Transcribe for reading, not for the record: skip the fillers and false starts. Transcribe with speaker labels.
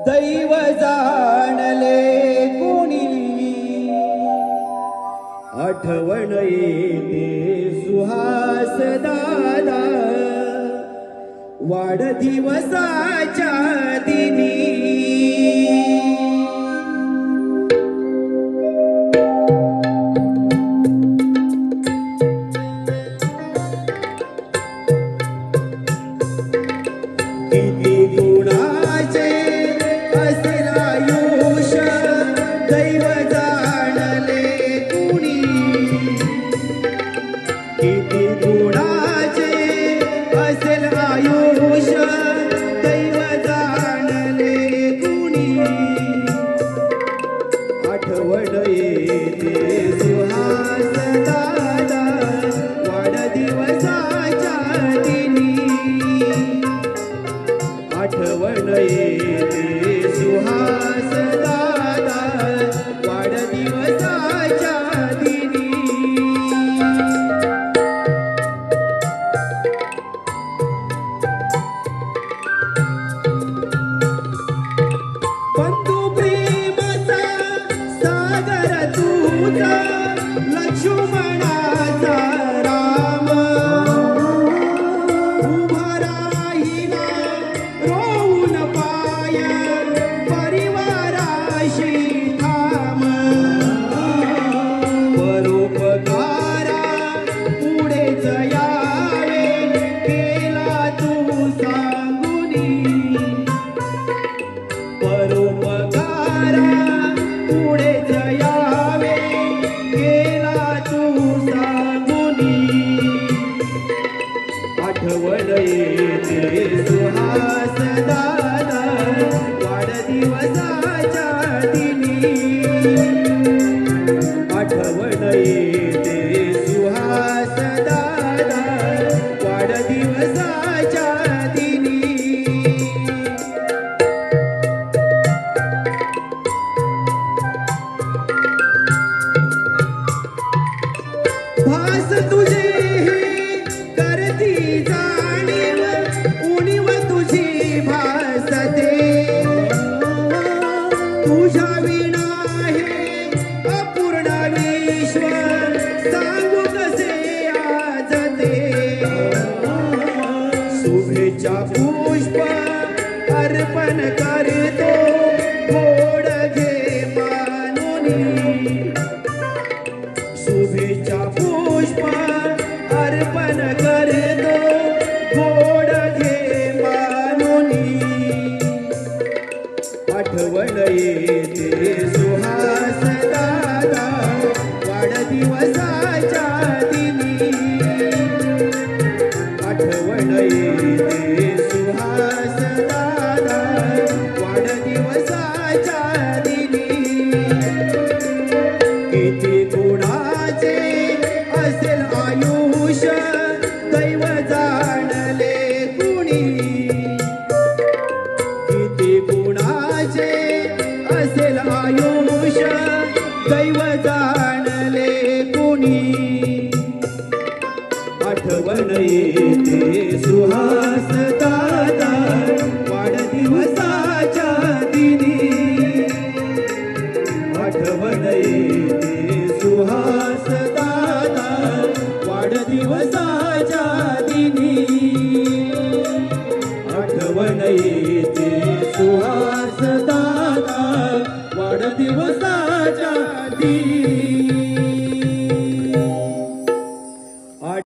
Speaker 1: दैव जाणले कोणी, आठवण येते सुहास दादा वाढदिवसाच्या दिनी। किती गुणाचे असेल आयुष दैव जाणले कुणी, किती गुणाचे असेल आयुष दैव जाणले कुणी, आठवण येते सुहास दादा वाढदिवसाच्या दिनी, आठवण येते सुहास दादा वाढदिवसाच्या दिनी। बंधू प्रेमाचा सागर तुझा लक्ष्मणाचा राम, उभा राहिला रोवून पाय परिवाराशी ठाम, परोपकारा पुढेच यावे केला तू सांगुनी, परोपकारा पुढेच यावे केला तू सांगुनी, आठवण येते सुहास दादा वाढदिवसाच्या दिनी, आठवण येते सुहास दादा वाढदिवसाच्या दिनी। भास तुझे करती जाणीव उणीव तुझी भासते, तुझ्या विना हे अपूर्ण विश्व सांगू कसे आज ते, शुभेच्छा पुष्प अर्पण करतो गोड घे मानुनी, शुभेच्छा पुष्प अर्पण करतो गोड घे मानुनी, आठवण येते सुहास दादा वाढदिवसाच्या दिनी, आठवण येते सुहास दादा वाढदिवसाच्या दिनी, किती गुणाचे असेल आयुष दैव जाणले कुणी, किती गुणाचे